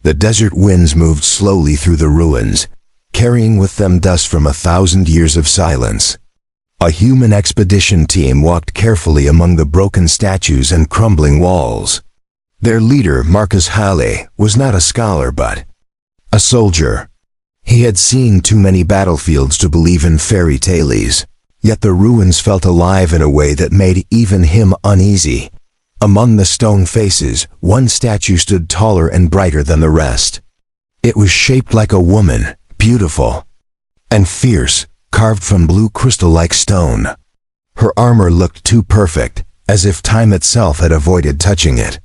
The desert winds moved slowly through the ruins, carrying with them dust from 1,000 years of silence. A human expedition team walked carefully among the broken statues and crumbling walls. Their leader, Marcus Halley, was not a scholar but a soldier. He had seen too many battlefields to believe in fairy tales, yet the ruins felt alive in a way that made even him uneasy. Among the stone faces, one statue stood taller and brighter than the rest. It was shaped like a woman, beautiful and fierce, carved from blue crystal-like stone. Her armor looked too perfect, as if time itself had avoided touching it.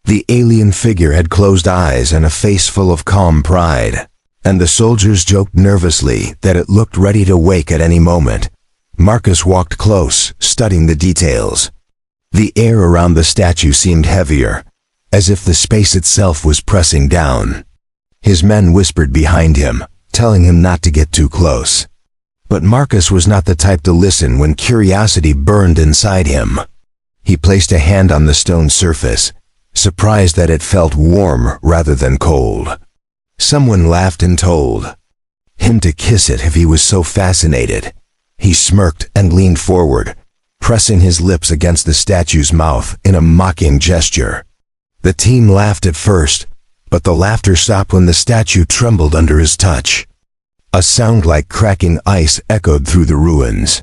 The alien figure had closed eyes and a face full of calm pride, and the soldiers joked nervously that it looked ready to wake at any moment. Marcus walked close, studying the details. The air around the statue seemed heavier, as if the space itself was pressing down. His men whispered behind him, telling him not to get too close. But Marcus was not the type to listen when curiosity burned inside him. He placed a hand on the stone surface, surprised that it felt warm rather than cold. Someone laughed and told him to kiss it if he was so fascinated. He smirked and leaned forward, pressing his lips against the statue's mouth in a mocking gesture. The team laughed at first, but the laughter stopped when the statue trembled under his touch. A sound like cracking ice echoed through the ruins.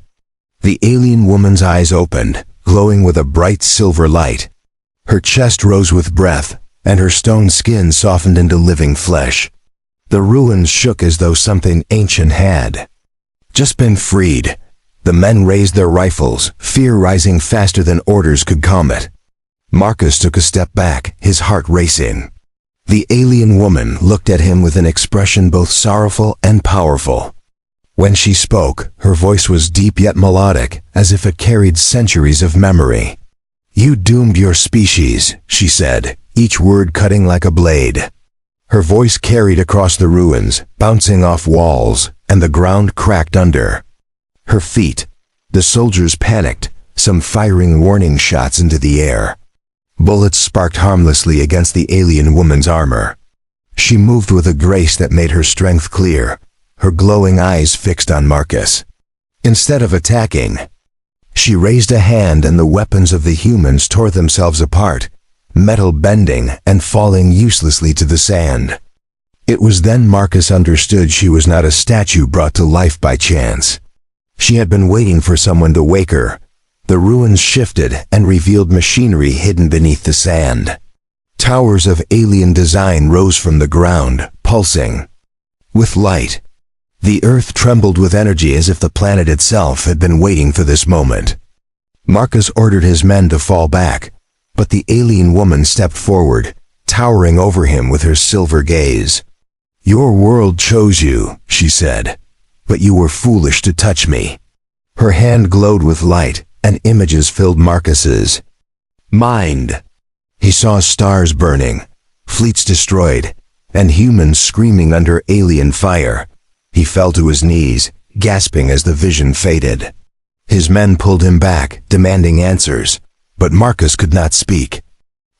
The alien woman's eyes opened, glowing with a bright silver light. Her chest rose with breath, and her stone skin softened into living flesh. The ruins shook as though something ancient had just been freed. The men raised their rifles, fear rising faster than orders could calm it. Marcus took a step back, his heart racing. The alien woman looked at him with an expression both sorrowful and powerful. When she spoke, her voice was deep yet melodic, as if it carried centuries of memory. "You doomed your species," she said, each word cutting like a blade. Her voice carried across the ruins, bouncing off walls, and the ground cracked under her feet. The soldiers panicked, some firing warning shots into the air. Bullets sparked harmlessly against the alien woman's armor. She moved with a grace that made her strength clear, her glowing eyes fixed on Marcus. Instead of attacking, she raised a hand and the weapons of the humans tore themselves apart, metal bending and falling uselessly to the sand. It was then Marcus understood she was not a statue brought to life by chance. She had been waiting for someone to wake her. The ruins shifted and revealed machinery hidden beneath the sand. Towers of alien design rose from the ground, pulsing with light. The earth trembled with energy as if the planet itself had been waiting for this moment. Marcus ordered his men to fall back, but the alien woman stepped forward, towering over him with her silver gaze. "Your world chose you," she said, "but you were foolish to touch me." Her hand glowed with light, and images filled Marcus's mind. He saw stars burning, fleets destroyed, and humans screaming under alien fire. He fell to his knees, gasping as the vision faded. His men pulled him back, demanding answers, but Marcus could not speak.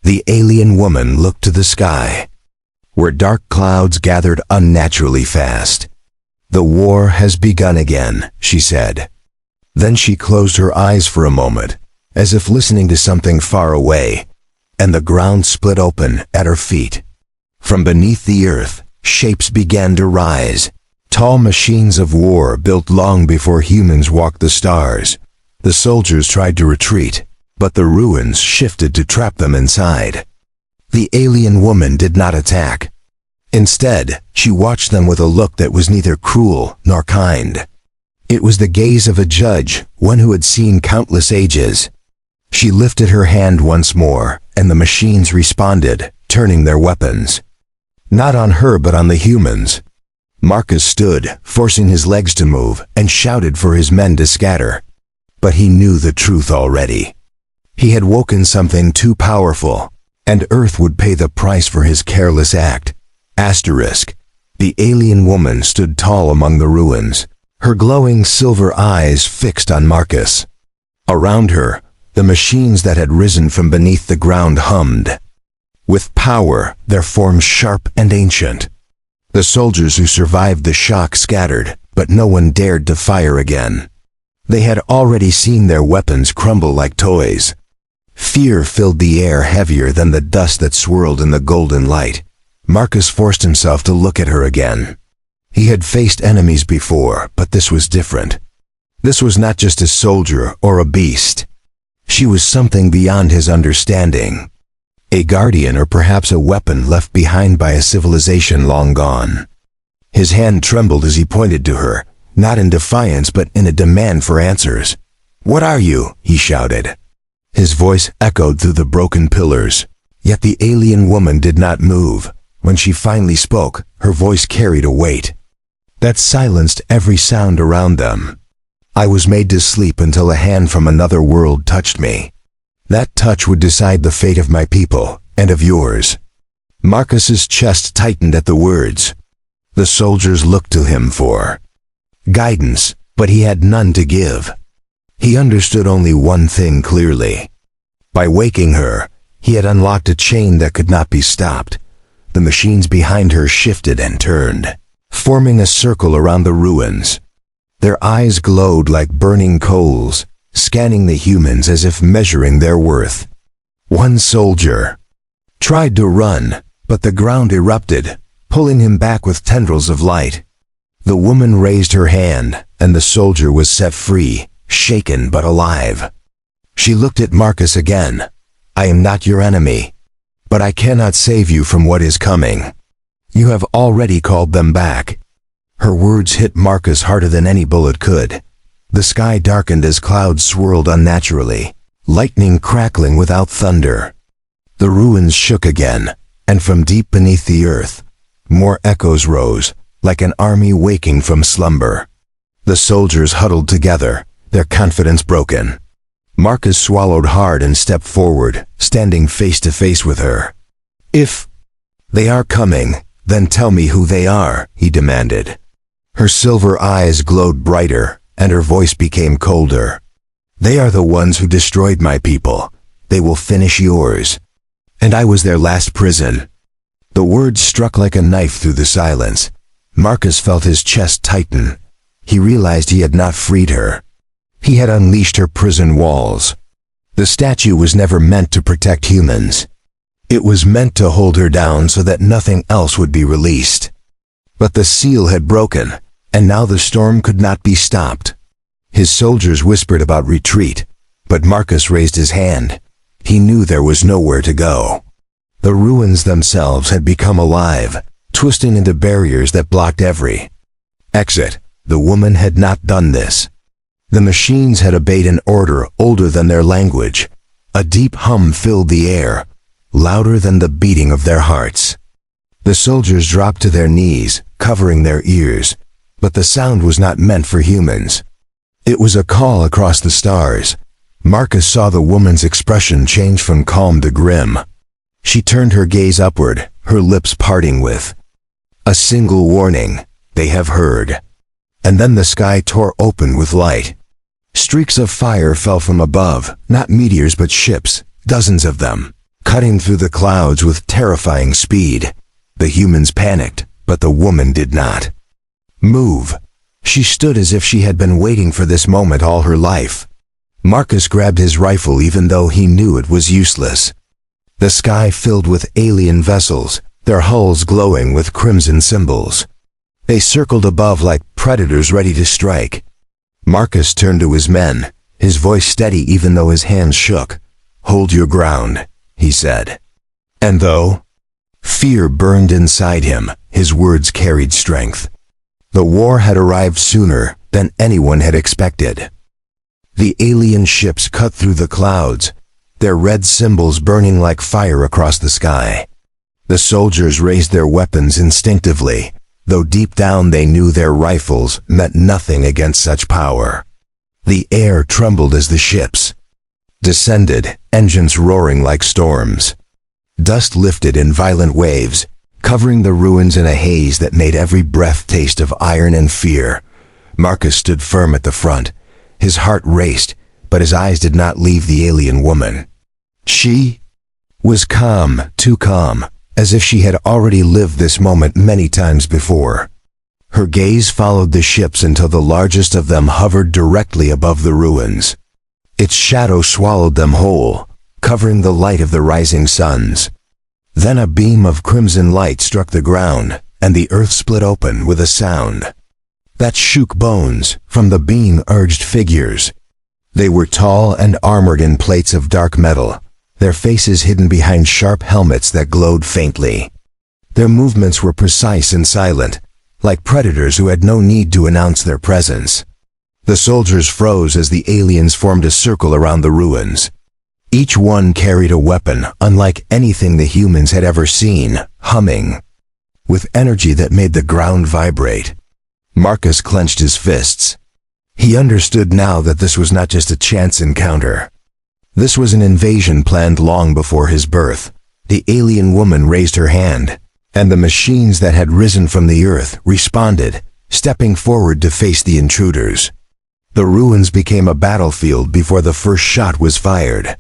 The alien woman looked to the sky, where dark clouds gathered unnaturally fast. "The war has begun again," she said. Then she closed her eyes for a moment, as if listening to something far away, and the ground split open at her feet. From beneath the earth, shapes began to rise. Tall machines of war built long before humans walked the stars. The soldiers tried to retreat, but the ruins shifted to trap them inside. The alien woman did not attack. Instead, she watched them with a look that was neither cruel nor kind. It was the gaze of a judge, one who had seen countless ages. She lifted her hand once more, and the machines responded, turning their weapons. Not on her but on the humans. Marcus stood, forcing his legs to move, and shouted for his men to scatter. But he knew the truth already. He had woken something too powerful, and Earth would pay the price for his careless act. Asterisk. The alien woman stood tall among the ruins, her glowing silver eyes fixed on Marcus. Around her, the machines that had risen from beneath the ground hummed. With power, their forms sharp and ancient. The soldiers who survived the shock scattered, but no one dared to fire again. They had already seen their weapons crumble like toys. Fear filled the air heavier than the dust that swirled in the golden light. Marcus forced himself to look at her again. He had faced enemies before, but this was different. This was not just a soldier or a beast. She was something beyond his understanding. A guardian, or perhaps a weapon left behind by a civilization long gone. His hand trembled as he pointed to her, not in defiance but in a demand for answers. "What are you?" he shouted. His voice echoed through the broken pillars. Yet the alien woman did not move. When she finally spoke, her voice carried a weight that silenced every sound around them. "I was made to sleep until a hand from another world touched me. That touch would decide the fate of my people, and of yours." Marcus's chest tightened at the words. The soldiers looked to him for guidance, but he had none to give. He understood only one thing clearly. By waking her, he had unlocked a chain that could not be stopped. The machines behind her shifted and turned, forming a circle around the ruins. Their eyes glowed like burning coals, scanning the humans as if measuring their worth. One soldier tried to run, but the ground erupted, pulling him back with tendrils of light. The woman raised her hand, and the soldier was set free, shaken but alive. She looked at Marcus again. "I am not your enemy, but I cannot save you from what is coming. You have already called them back." Her words hit Marcus harder than any bullet could. The sky darkened as clouds swirled unnaturally, lightning crackling without thunder. The ruins shook again, and from deep beneath the earth, more echoes rose, like an army waking from slumber. The soldiers huddled together, their confidence broken. Marcus swallowed hard and stepped forward, standing face to face with her. "If they are coming, then tell me who they are," he demanded. Her silver eyes glowed brighter, and her voice became colder. "They are the ones who destroyed my people. They will finish yours. And I was their last prison." The words struck like a knife through the silence. Marcus felt his chest tighten. He realized he had not freed her. He had unleashed her prison walls. The statue was never meant to protect humans. It was meant to hold her down so that nothing else would be released. But the seal had broken, and now the storm could not be stopped. His soldiers whispered about retreat, but Marcus raised his hand. He knew there was nowhere to go. The ruins themselves had become alive, twisting into barriers that blocked every exit. The woman had not done this. The machines had obeyed an order older than their language. A deep hum filled the air, louder than the beating of their hearts. The soldiers dropped to their knees, covering their ears, but the sound was not meant for humans. It was a call across the stars. Marcus saw the woman's expression change from calm to grim. She turned her gaze upward, her lips parting with a single warning: "They have heard." And then the sky tore open with light. Streaks of fire fell from above, not meteors but ships, dozens of them, cutting through the clouds with terrifying speed. The humans panicked, but the woman did not move. She stood as if she had been waiting for this moment all her life. Marcus grabbed his rifle even though he knew it was useless. The sky filled with alien vessels, their hulls glowing with crimson symbols. They circled above like predators ready to strike. Marcus turned to his men, his voice steady even though his hands shook. "Hold your ground," he said. And though fear burned inside him, his words carried strength. The war had arrived sooner than anyone had expected. The alien ships cut through the clouds, their red symbols burning like fire across the sky. The soldiers raised their weapons instinctively, though deep down they knew their rifles meant nothing against such power. The air trembled as the ships descended, engines roaring like storms. Dust lifted in violent waves, covering the ruins in a haze that made every breath taste of iron and fear. Marcus stood firm at the front. His heart raced, but his eyes did not leave the alien woman. She was calm, too calm, as if she had already lived this moment many times before. Her gaze followed the ships until the largest of them hovered directly above the ruins. Its shadow swallowed them whole, covering the light of the rising suns. Then a beam of crimson light struck the ground, and the earth split open with a sound that shook bones. From the beam emerged figures. They were tall and armored in plates of dark metal, their faces hidden behind sharp helmets that glowed faintly. Their movements were precise and silent, like predators who had no need to announce their presence. The soldiers froze as the aliens formed a circle around the ruins. Each one carried a weapon unlike anything the humans had ever seen, humming with energy that made the ground vibrate. Marcus clenched his fists. He understood now that this was not just a chance encounter. This was an invasion planned long before his birth. The alien woman raised her hand, and the machines that had risen from the earth responded, stepping forward to face the intruders. The ruins became a battlefield before the first shot was fired.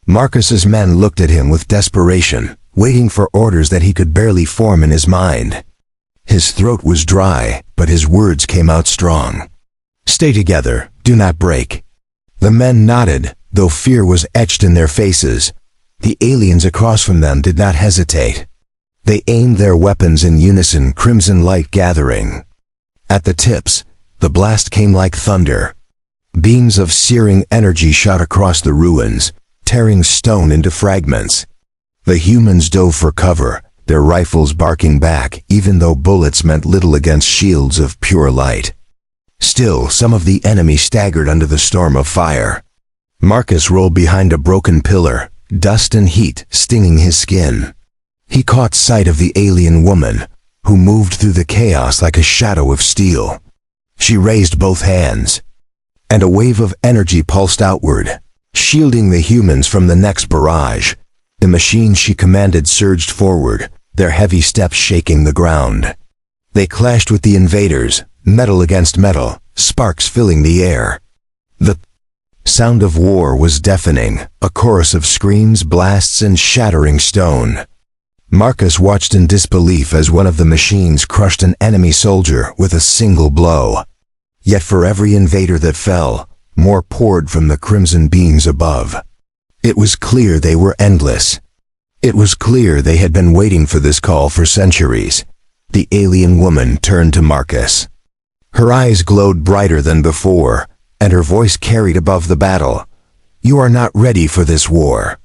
Marcus's men looked at him with desperation, waiting for orders that he could barely form in his mind. His throat was dry, but his words came out strong. "Stay together, do not break." The men nodded, though fear was etched in their faces. The aliens across from them did not hesitate. They aimed their weapons in unison, crimson light gathering. At the tips, the blast came like thunder. Beams of searing energy shot across the ruins, tearing stone into fragments. The humans dove for cover, their rifles barking back, even though bullets meant little against shields of pure light. Still, some of the enemy staggered under the storm of fire. Marcus rolled behind a broken pillar, dust and heat stinging his skin. He caught sight of the alien woman, who moved through the chaos like a shadow of steel. She raised both hands, and a wave of energy pulsed outward, shielding the humans from the next barrage. The machines she commanded surged forward, their heavy steps shaking the ground. They clashed with the invaders, metal against metal, sparks filling the air. The sound of war was deafening, a chorus of screams, blasts, and shattering stone. Marcus watched in disbelief as one of the machines crushed an enemy soldier with a single blow. Yet for every invader that fell, more poured from the crimson beams above. It was clear they were endless. It was clear they had been waiting for this call for centuries. The alien woman turned to Marcus. Her eyes glowed brighter than before, and her voice carried above the battle. "You are not ready for this war.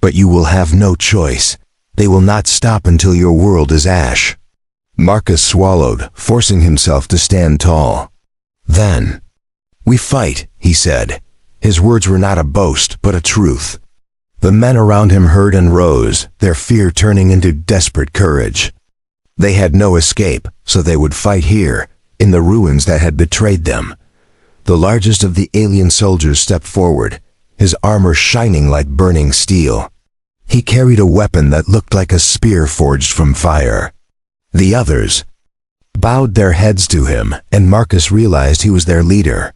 But you will have no choice. They will not stop until your world is ash." Marcus swallowed, forcing himself to stand tall. Then, "We fight," he said. His words were not a boast, but a truth. The men around him heard and rose, their fear turning into desperate courage. They had no escape, so they would fight here, in the ruins that had betrayed them. The largest of the alien soldiers stepped forward, his armor shining like burning steel. He carried a weapon that looked like a spear forged from fire. The others bowed their heads to him, and Marcus realized he was their leader.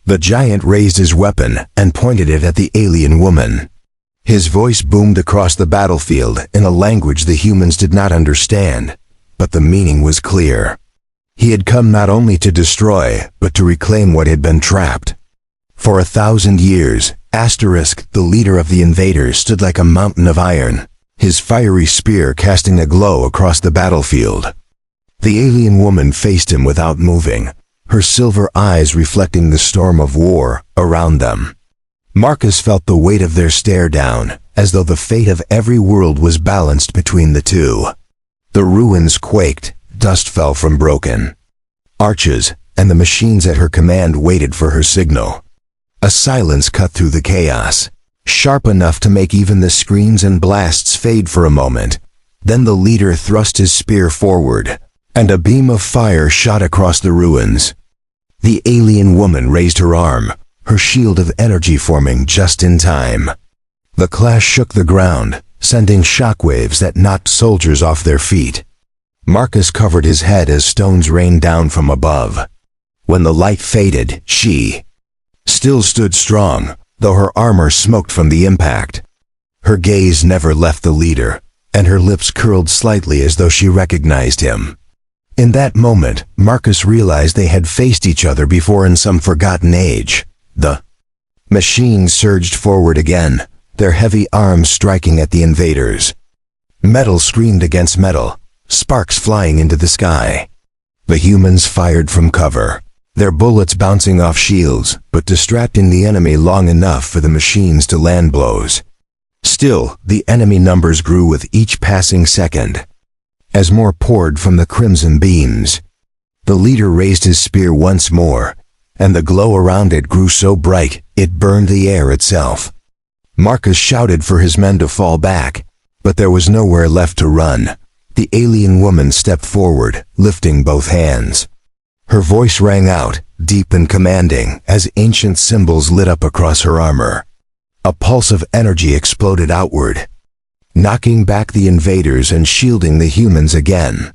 The giant raised his weapon and pointed it at the alien woman. His voice boomed across the battlefield in a language the humans did not understand, but the meaning was clear. He had come not only to destroy, but to reclaim what had been trapped. For 1,000 years, Asterisk, the leader of the invaders, stood like a mountain of iron, his fiery spear casting a glow across the battlefield. The alien woman faced him without moving, her silver eyes reflecting the storm of war around them. Marcus felt the weight of their stare down, as though the fate of every world was balanced between the two. The ruins quaked, dust fell from broken arches, and the machines at her command waited for her signal. A silence cut through the chaos, sharp enough to make even the screams and blasts fade for a moment. Then the leader thrust his spear forward, and a beam of fire shot across the ruins. The alien woman raised her arm, her shield of energy forming just in time. The clash shook the ground, sending shockwaves that knocked soldiers off their feet. Marcus covered his head as stones rained down from above. When the light faded, she still stood strong, though her armor smoked from the impact. Her gaze never left the leader, and her lips curled slightly as though she recognized him. In that moment, Marcus realized they had faced each other before in some forgotten age. The machines surged forward again, their heavy arms striking at the invaders. Metal screamed against metal, sparks flying into the sky. The humans fired from cover, their bullets bouncing off shields, but distracting the enemy long enough for the machines to land blows. Still, the enemy numbers grew with each passing second, as more poured from the crimson beams. The leader raised his spear once more, and the glow around it grew so bright it burned the air itself. Marcus shouted for his men to fall back, but there was nowhere left to run. The alien woman stepped forward, lifting both hands. Her voice rang out, deep and commanding, as ancient symbols lit up across her armor. A pulse of energy exploded outward, knocking back the invaders and shielding the humans again.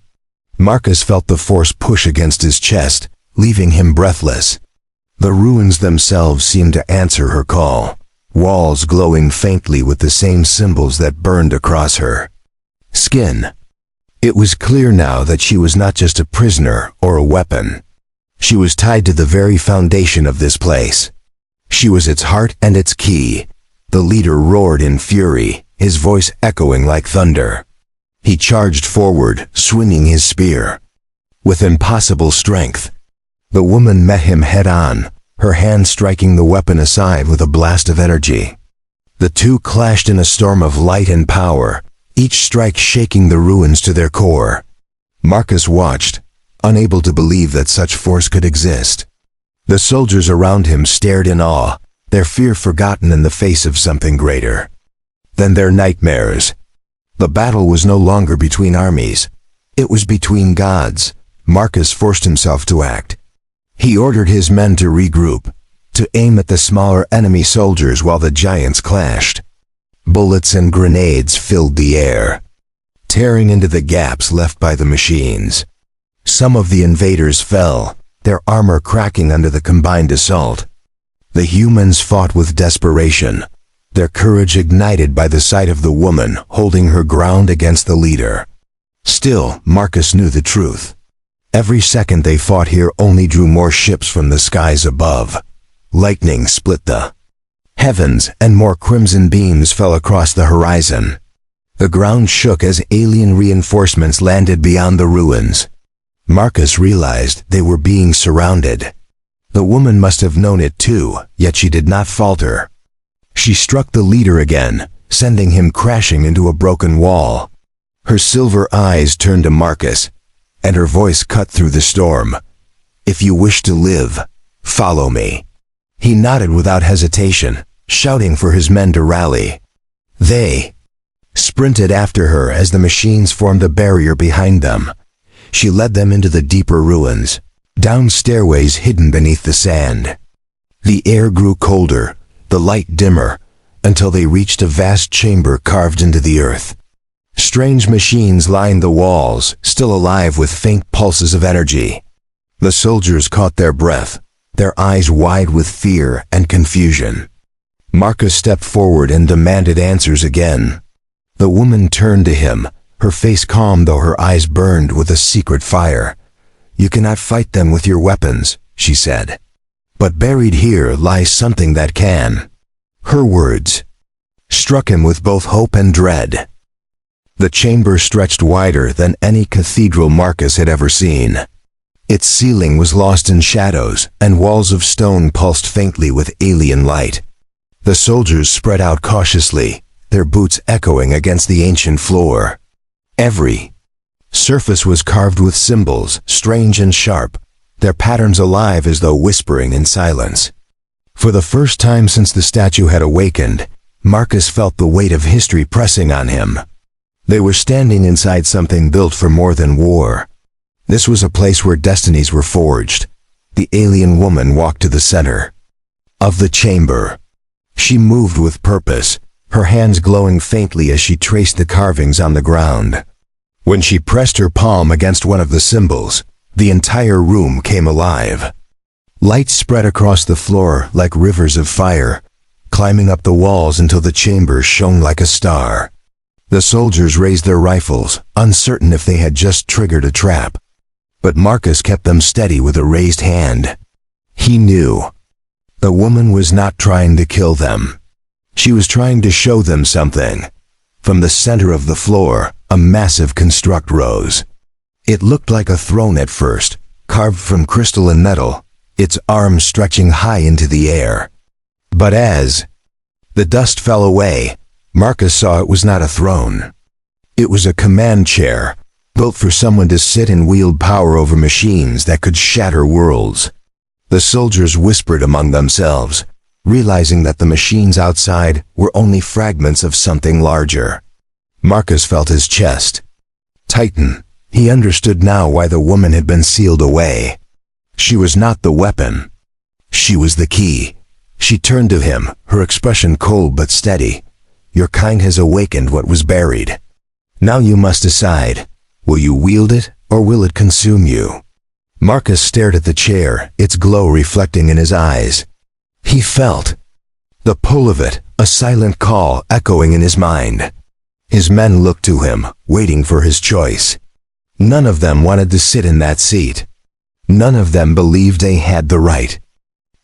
Marcus felt the force push against his chest, leaving him breathless. The ruins themselves seemed to answer her call, walls glowing faintly with the same symbols that burned across her skin. It was clear now that she was not just a prisoner or a weapon. She was tied to the very foundation of this place. She was its heart and its key. The leader roared in fury, his voice echoing like thunder. He charged forward, swinging his spear with impossible strength. The woman met him head-on, her hand striking the weapon aside with a blast of energy. The two clashed in a storm of light and power, each strike shaking the ruins to their core. Marcus watched, unable to believe that such force could exist. The soldiers around him stared in awe, their fear forgotten in the face of something greater than their nightmares. The battle was no longer between armies. It was between gods. Marcus forced himself to act. He ordered his men to regroup, to aim at the smaller enemy soldiers while the giants clashed. Bullets and grenades filled the air, tearing into the gaps left by the machines. Some of the invaders fell, their armor cracking under the combined assault. The humans fought with desperation, their courage ignited by the sight of the woman holding her ground against the leader. Still, Marcus knew the truth. Every second they fought here only drew more ships from the skies above. Lightning split the heavens, and more crimson beams fell across the horizon. The ground shook as alien reinforcements landed beyond the ruins. Marcus realized they were being surrounded. The woman must have known it too, yet she did not falter. She struck the leader again, sending him crashing into a broken wall. Her silver eyes turned to Marcus, and her voice cut through the storm. "If you wish to live, follow me." He nodded without hesitation, shouting for his men to rally. They sprinted after her as the machines formed a barrier behind them. She led them into the deeper ruins, down stairways hidden beneath the sand. The air grew colder, the light dimmer, until they reached a vast chamber carved into the earth. Strange machines lined the walls, still alive with faint pulses of energy. The soldiers caught their breath, their eyes wide with fear and confusion. Marcus stepped forward and demanded answers again. The woman turned to him, her face calm though her eyes burned with a secret fire. "You cannot fight them with your weapons," she said. "But buried here lies something that can." Her words struck him with both hope and dread. The chamber stretched wider than any cathedral Marcus had ever seen. Its ceiling was lost in shadows, and walls of stone pulsed faintly with alien light. The soldiers spread out cautiously, their boots echoing against the ancient floor. Every surface was carved with symbols, strange and sharp, their patterns alive as though whispering in silence. For the first time since the statue had awakened, Marcus felt the weight of history pressing on him. They were standing inside something built for more than war. This was a place where destinies were forged. The alien woman walked to the center of the chamber. She moved with purpose, her hands glowing faintly as she traced the carvings on the ground. When she pressed her palm against one of the symbols, the entire room came alive. Light spread across the floor like rivers of fire, climbing up the walls until the chamber shone like a star. The soldiers raised their rifles, uncertain if they had just triggered a trap. But Marcus kept them steady with a raised hand. He knew. The woman was not trying to kill them. She was trying to show them something. From the center of the floor, a massive construct rose. It looked like a throne at first, carved from crystal and metal, its arms stretching high into the air. But as the dust fell away, Marcus saw it was not a throne. It was a command chair, built for someone to sit and wield power over machines that could shatter worlds. The soldiers whispered among themselves, realizing that the machines outside were only fragments of something larger. Marcus felt his chest tighten. He understood now why the woman had been sealed away. She was not the weapon. She was the key. She turned to him, her expression cold but steady. Your kind has awakened what was buried. Now you must decide. Will you wield it, or will it consume you? Marcus stared at the chair, its glow reflecting in his eyes. He felt the pull of it, a silent call echoing in his mind. His men looked to him, waiting for his choice. None of them wanted to sit in that seat. None of them believed they had the right.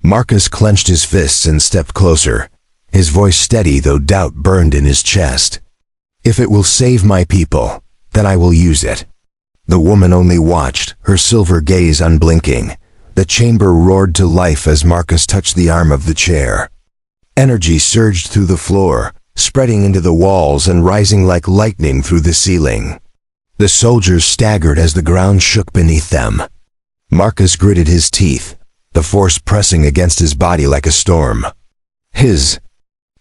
Marcus clenched his fists and stepped closer, his voice steady though doubt burned in his chest. If it will save my people, then I will use it. The woman only watched, her silver gaze unblinking. The chamber roared to life as Marcus touched the arm of the chair. Energy surged through the floor, spreading into the walls and rising like lightning through the ceiling. The soldiers staggered as the ground shook beneath them. Marcus gritted his teeth, the force pressing against his body like a storm. His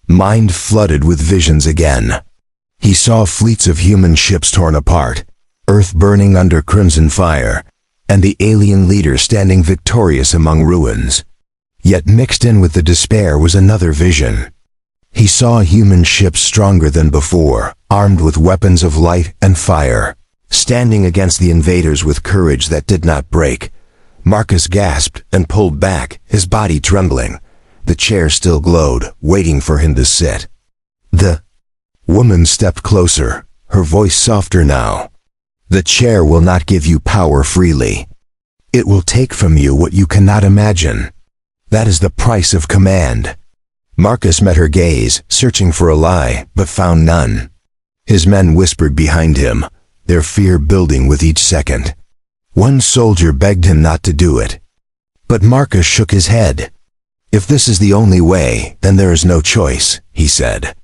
mind flooded with visions again. He saw fleets of human ships torn apart, Earth burning under crimson fire, and the alien leader standing victorious among ruins. Yet mixed in with the despair was another vision. He saw human ships stronger than before, armed with weapons of light and fire, standing against the invaders with courage that did not break. Marcus gasped and pulled back, his body trembling. The chair still glowed, waiting for him to sit. The woman stepped closer, her voice softer now. The chair will not give you power freely. It will take from you what you cannot imagine. That is the price of command. Marcus met her gaze, searching for a lie, but found none. His men whispered behind him, their fear building with each second. One soldier begged him not to do it. But Marcus shook his head. If this is the only way, then there is no choice, he said.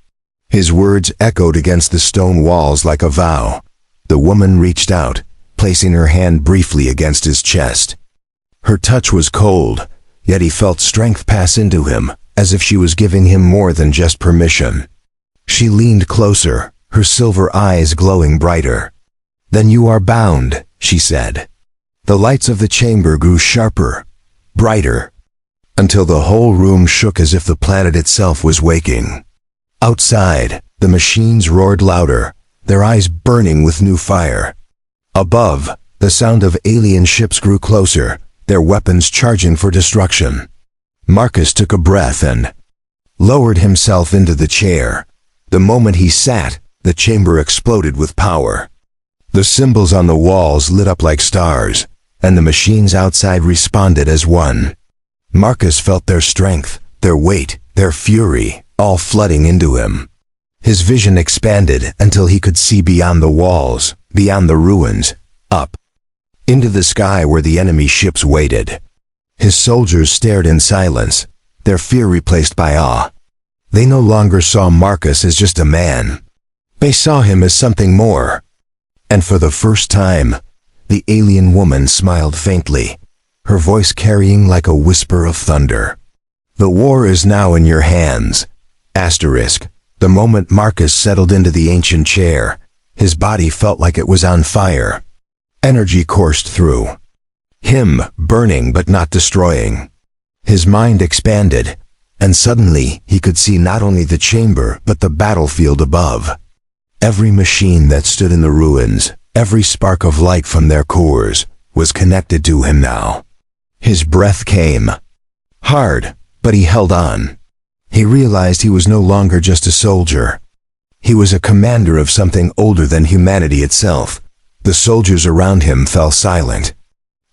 His words echoed against the stone walls like a vow. The woman reached out, placing her hand briefly against his chest. Her touch was cold, yet he felt strength pass into him, as if she was giving him more than just permission. She leaned closer, her silver eyes glowing brighter. Then you are bound, she said. The lights of the chamber grew sharper, brighter, until the whole room shook as if the planet itself was waking. Outside, the machines roared louder, their eyes burning with new fire. Above, the sound of alien ships grew closer, their weapons charging for destruction. Marcus took a breath and lowered himself into the chair. The moment he sat, the chamber exploded with power. The symbols on the walls lit up like stars, and the machines outside responded as one. Marcus felt their strength, their weight, their fury, all flooding into him. His vision expanded until he could see beyond the walls, beyond the ruins, up into the sky where the enemy ships waited. His soldiers stared in silence, their fear replaced by awe. They no longer saw Marcus as just a man. They saw him as something more. And for the first time, the alien woman smiled faintly, her voice carrying like a whisper of thunder. The war is now in your hands. Asterisk. The moment Marcus settled into the ancient chair, his body felt like it was on fire. Energy coursed through him, burning but not destroying. His mind expanded, and suddenly he could see not only the chamber but the battlefield above. Every machine that stood in the ruins, every spark of light from their cores, was connected to him now. His breath came hard, but he held on. He realized he was no longer just a soldier. He was a commander of something older than humanity itself. The soldiers around him fell silent.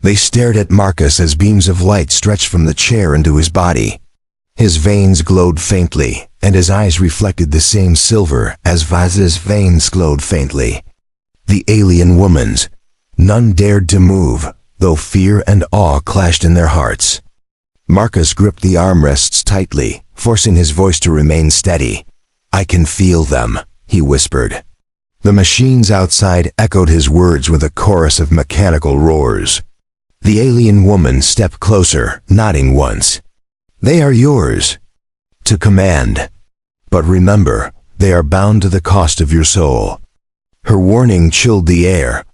They stared at Marcus as beams of light stretched from the chair into his body. His veins glowed faintly, and his eyes reflected the same silver as Vaz's veins glowed faintly. The alien woman's. None dared to move, though fear and awe clashed in their hearts. Marcus gripped the armrests tightly, forcing his voice to remain steady. "I can feel them," he whispered. The machines outside echoed his words with a chorus of mechanical roars. The alien woman stepped closer, nodding once. "They are yours to command. But remember, they are bound to the cost of your soul." Her warning chilled the air.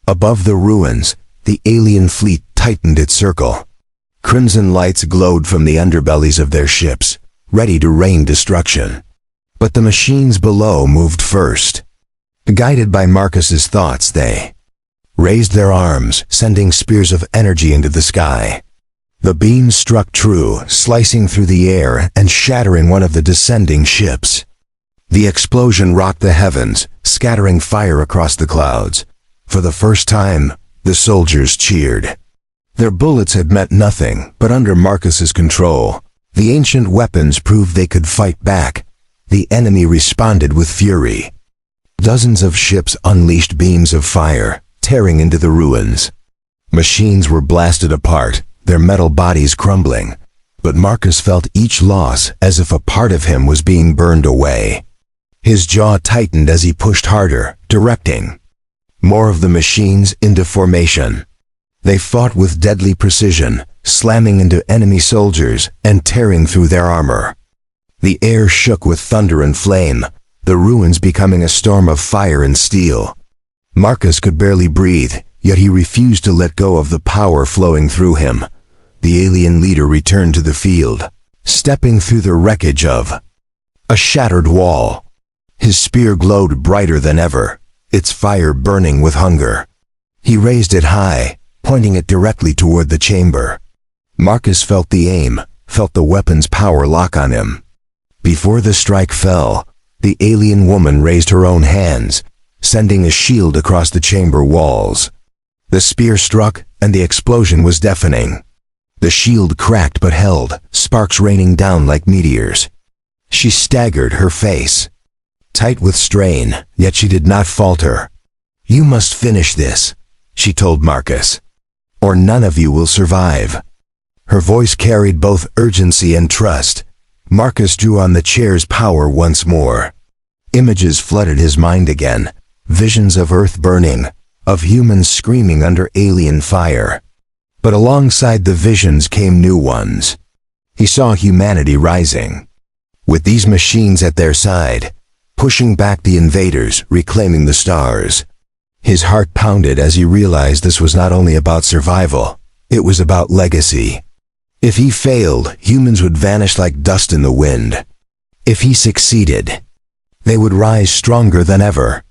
Above the ruins, the alien fleet tightened its circle. Crimson lights glowed from the underbellies of their ships, ready to rain destruction. But the machines below moved first. Guided by Marcus's thoughts, they raised their arms, sending spears of energy into the sky. The beams struck true, slicing through the air and shattering one of the descending ships. The explosion rocked the heavens, scattering fire across the clouds. For the first time, the soldiers cheered. Their bullets had meant nothing, but under Marcus's control, the ancient weapons proved they could fight back. The enemy responded with fury. Dozens of ships unleashed beams of fire, tearing into the ruins. Machines were blasted apart, their metal bodies crumbling. But Marcus felt each loss as if a part of him was being burned away. His jaw tightened as he pushed harder, directing more of the machines into formation. They fought with deadly precision, slamming into enemy soldiers and tearing through their armor. The air shook with thunder and flame, the ruins becoming a storm of fire and steel. Marcus could barely breathe, yet he refused to let go of the power flowing through him. The alien leader returned to the field, stepping through the wreckage of a shattered wall. His spear glowed brighter than ever, its fire burning with hunger. He raised it high, pointing it directly toward the chamber. Marcus felt the aim, felt the weapon's power lock on him. Before the strike fell, the alien woman raised her own hands, sending a shield across the chamber walls. The spear struck, and the explosion was deafening. The shield cracked but held, sparks raining down like meteors. She staggered, her face tight with strain, yet she did not falter. "You must finish this," she told Marcus, "or none of you will survive." Her voice carried both urgency and trust. Marcus drew on the chair's power once more. Images flooded his mind again, visions of Earth burning, of humans screaming under alien fire. But alongside the visions came new ones. He saw humanity rising, with these machines at their side, pushing back the invaders, reclaiming the stars. His heart pounded as he realized this was not only about survival, it was about legacy. If he failed, humans would vanish like dust in the wind. If he succeeded, they would rise stronger than ever.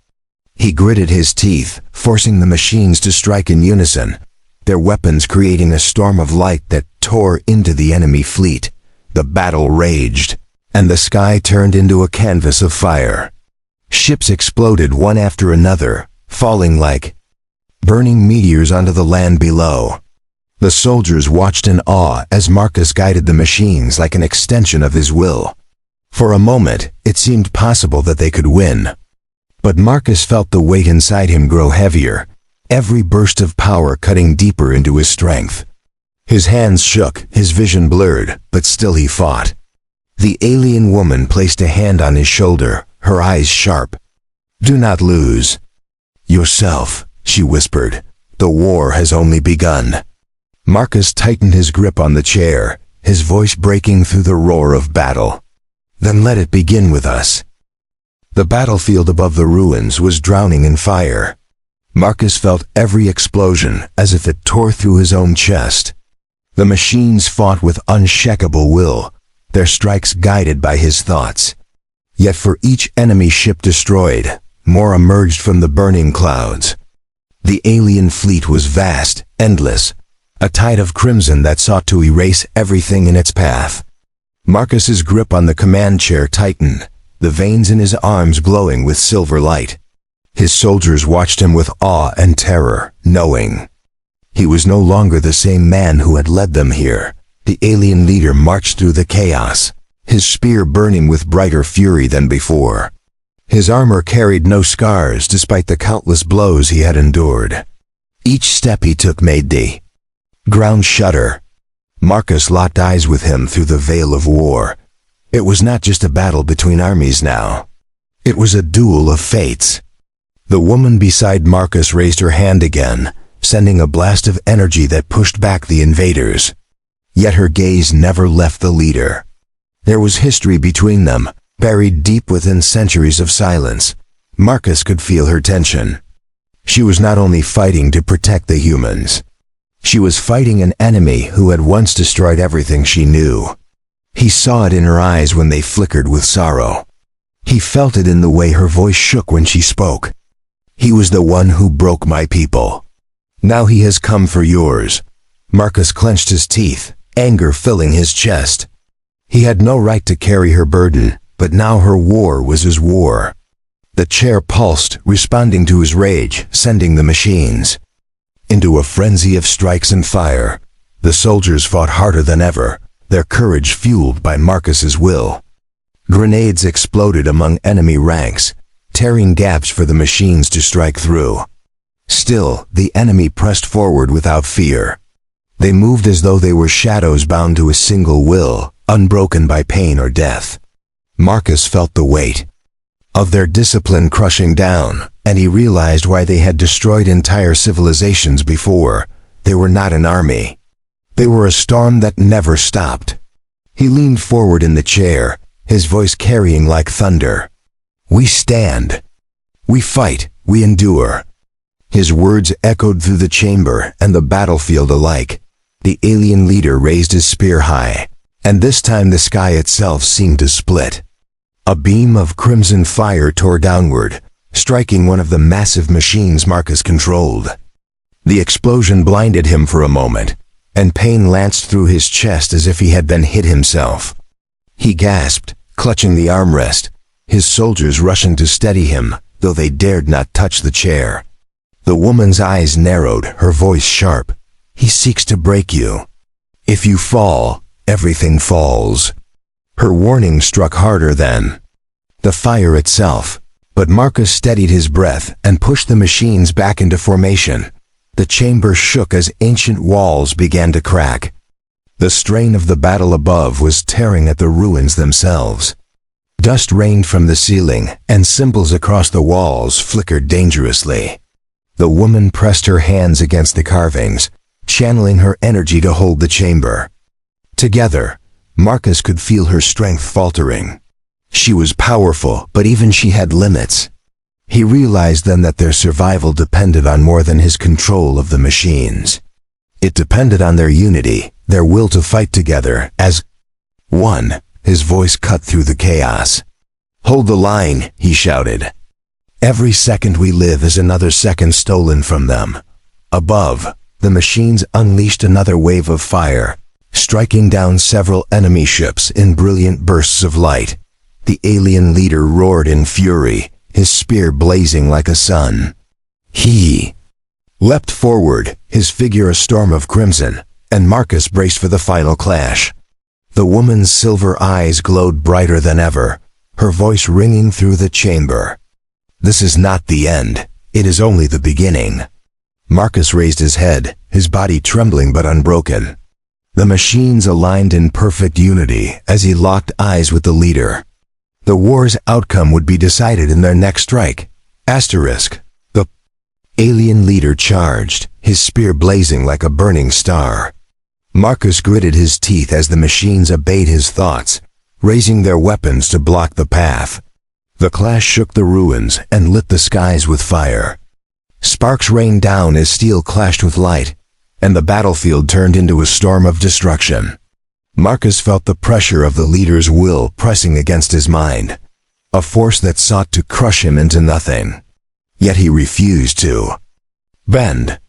He gritted his teeth, forcing the machines to strike in unison, their weapons creating a storm of light that tore into the enemy fleet. The battle raged, and the sky turned into a canvas of fire. Ships exploded one after another, falling like burning meteors onto the land below. The soldiers watched in awe as Marcus guided the machines like an extension of his will. For a moment, it seemed possible that they could win. But Marcus felt the weight inside him grow heavier, every burst of power cutting deeper into his strength. His hands shook, his vision blurred, but still he fought. The alien woman placed a hand on his shoulder, her eyes sharp. "Do not lose yourself," she whispered. "The war has only begun." Marcus tightened his grip on the chair, his voice breaking through the roar of battle. "Then let it begin with us." The battlefield above the ruins was drowning in fire. Marcus felt every explosion as if it tore through his own chest. The machines fought with unshakable will, their strikes guided by his thoughts. Yet for each enemy ship destroyed, more emerged from the burning clouds. The alien fleet was vast, endless, a tide of crimson that sought to erase everything in its path. Marcus's grip on the command chair tightened, the veins in his arms glowing with silver light. His soldiers watched him with awe and terror, knowing he was no longer the same man who had led them here. The alien leader marched through the chaos, his spear burning with brighter fury than before. His armor carried no scars despite the countless blows he had endured. Each step he took made the ground shudder. Marcus locked eyes with him through the veil of war. It was not just a battle between armies now. It was a duel of fates. The woman beside Marcus raised her hand again, sending a blast of energy that pushed back the invaders. Yet her gaze never left the leader. There was history between them, buried deep within centuries of silence. Marcus could feel her tension. She was not only fighting to protect the humans. She was fighting an enemy who had once destroyed everything she knew. He saw it in her eyes when they flickered with sorrow. He felt it in the way her voice shook when she spoke. He was the one who broke my people. Now he has come for yours. Marcus clenched his teeth, anger filling his chest. He had no right to carry her burden, but now her war was his war. The chair pulsed, responding to his rage, sending the machines into a frenzy of strikes and fire. The soldiers fought harder than ever, their courage fueled by Marcus's will. Grenades exploded among enemy ranks, tearing gaps for the machines to strike through. Still, the enemy pressed forward without fear. They moved as though they were shadows bound to a single will, unbroken by pain or death. Marcus felt the weight of their discipline crushing down, and he realized why they had destroyed entire civilizations before. They were not an army. They were a storm that never stopped. He leaned forward in the chair, his voice carrying like thunder. We stand. We fight. We endure. His words echoed through the chamber and the battlefield alike. The alien leader raised his spear high, and this time the sky itself seemed to split. A beam of crimson fire tore downward, striking one of the massive machines Marcus controlled. The explosion blinded him for a moment, and pain lanced through his chest as if he had been hit himself. He gasped, clutching the armrest, his soldiers rushing to steady him, though they dared not touch the chair. The woman's eyes narrowed, her voice sharp. He seeks to break you. If you fall, everything falls. Her warning struck harder than the fire itself, but Marcus steadied his breath and pushed the machines back into formation. The chamber shook as ancient walls began to crack. The strain of the battle above was tearing at the ruins themselves. Dust rained from the ceiling, and symbols across the walls flickered dangerously. The woman pressed her hands against the carvings, channeling her energy to hold the chamber. Together, Marcus could feel her strength faltering. She was powerful, but even she had limits. He realized then that their survival depended on more than his control of the machines. It depended on their unity, their will to fight together as one. His voice cut through the chaos. Hold the line, he shouted. Every second we live is another second stolen from them. Above, the machines unleashed another wave of fire, striking down several enemy ships in brilliant bursts of light. The alien leader roared in fury, his spear blazing like a sun. He leapt forward, his figure a storm of crimson, and Marcus braced for the final clash. The woman's silver eyes glowed brighter than ever, her voice ringing through the chamber. This is not the end, it is only the beginning. Marcus raised his head, his body trembling but unbroken. The machines aligned in perfect unity as he locked eyes with the leader. The war's outcome would be decided in their next strike. The alien leader charged, his spear blazing like a burning star. Marcus gritted his teeth as the machines obeyed his thoughts, raising their weapons to block the path. The clash shook the ruins and lit the skies with fire. Sparks rained down as steel clashed with light, and the battlefield turned into a storm of destruction. Marcus felt the pressure of the leader's will pressing against his mind, a force that sought to crush him into nothing. Yet he refused to bend.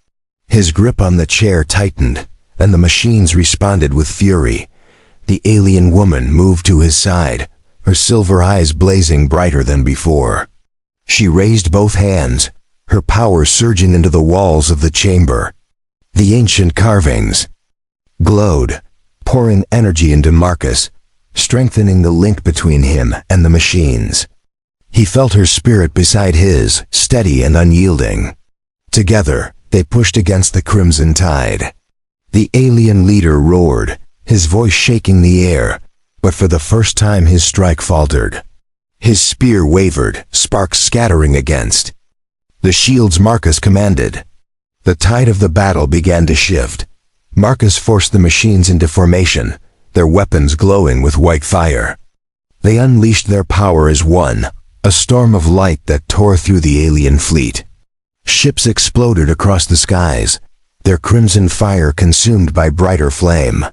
His grip on the chair tightened, and the machines responded with fury. The alien woman moved to his side, her silver eyes blazing brighter than before. She raised both hands, her power surging into the walls of the chamber. The ancient carvings glowed, pouring energy into Marcus, strengthening the link between him and the machines. He felt her spirit beside his, steady and unyielding. Together, they pushed against the crimson tide. The alien leader roared, his voice shaking the air, but for the first time his strike faltered. His spear wavered, sparks scattering against the shields Marcus commanded. The tide of the battle began to shift. Marcus forced the machines into formation, their weapons glowing with white fire. They unleashed their power as one, a storm of light that tore through the alien fleet. Ships exploded across the skies, their crimson fire consumed by brighter flame.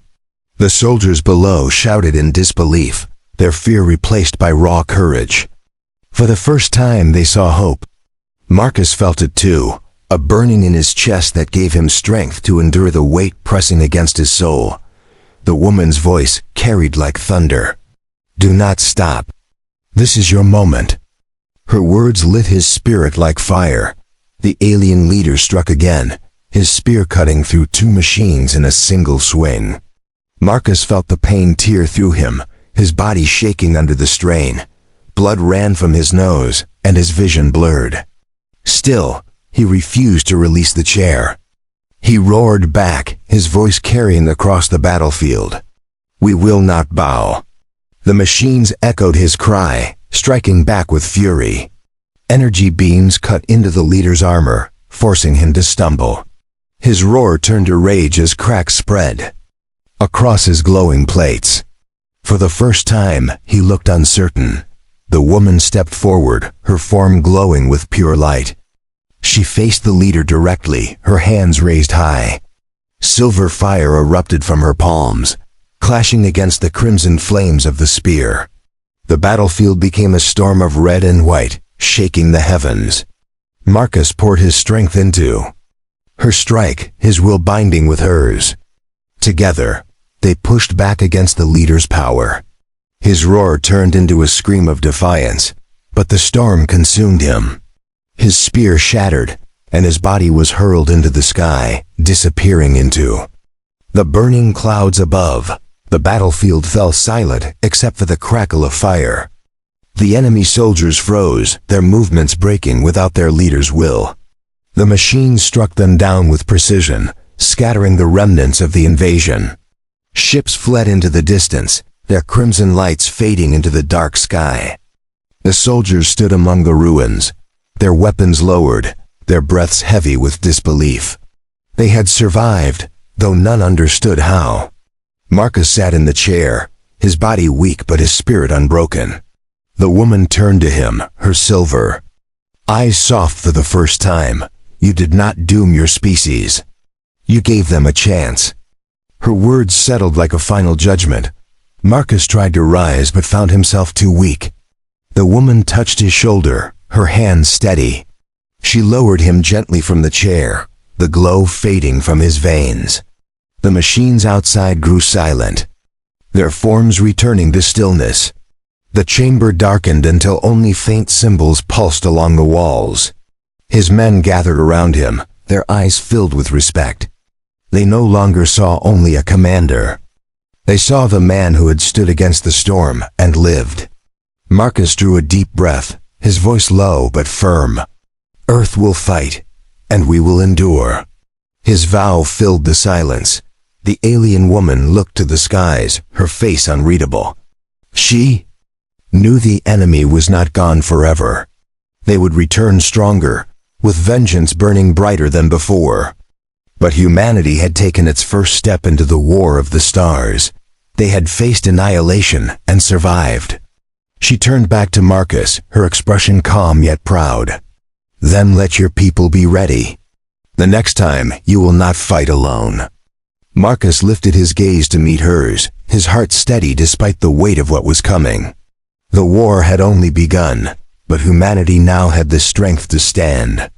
The soldiers below shouted in disbelief, their fear replaced by raw courage. For the first time they saw hope. Marcus felt it too, a burning in his chest that gave him strength to endure the weight pressing against his soul. The woman's voice carried like thunder. "Do not stop. This is your moment." Her words lit his spirit like fire. The alien leader struck again, his spear cutting through two machines in a single swing. Marcus felt the pain tear through him, his body shaking under the strain. Blood ran from his nose, and his vision blurred. Still, he refused to release the chair. He roared back, his voice carrying across the battlefield. "We will not bow." The machines echoed his cry, striking back with fury. Energy beams cut into the leader's armor, forcing him to stumble. His roar turned to rage as cracks spread across his glowing plates. For the first time, he looked uncertain. The woman stepped forward, her form glowing with pure light. She faced the leader directly, her hands raised high. Silver fire erupted from her palms, clashing against the crimson flames of the spear. The battlefield became a storm of red and white, shaking the heavens. Marcus poured his strength into her strike, his will binding with hers. Together, they pushed back against the leader's power. His roar turned into a scream of defiance, but the storm consumed him. His spear shattered, and his body was hurled into the sky, disappearing into the burning clouds above. The battlefield fell silent except for the crackle of fire. The enemy soldiers froze, their movements breaking without their leader's will. The machines struck them down with precision, scattering the remnants of the invasion. Ships fled into the distance, their crimson lights fading into the dark sky. The soldiers stood among the ruins, their weapons lowered, their breaths heavy with disbelief. They had survived, though none understood how. Marcus sat in the chair, his body weak but his spirit unbroken. The woman turned to him, her silver eyes soft for the first time. "You did not doom your species. You gave them a chance." Her words settled like a final judgment. Marcus tried to rise but found himself too weak. The woman touched his shoulder, her hand steady. She lowered him gently from the chair, the glow fading from his veins. The machines outside grew silent, their forms returning to stillness. The chamber darkened until only faint symbols pulsed along the walls. His men gathered around him, their eyes filled with respect. They no longer saw only a commander. They saw the man who had stood against the storm and lived. Marcus drew a deep breath, his voice low but firm. "Earth will fight, and we will endure." His vow filled the silence. The alien woman looked to the skies, her face unreadable. She knew the enemy was not gone forever. They would return stronger, with vengeance burning brighter than before. But humanity had taken its first step into the war of the stars. They had faced annihilation and survived. She turned back to Marcus, her expression calm yet proud. "Then let your people be ready. The next time you will not fight alone." Marcus lifted his gaze to meet hers, his heart steady despite the weight of what was coming. The war had only begun, but humanity now had the strength to stand.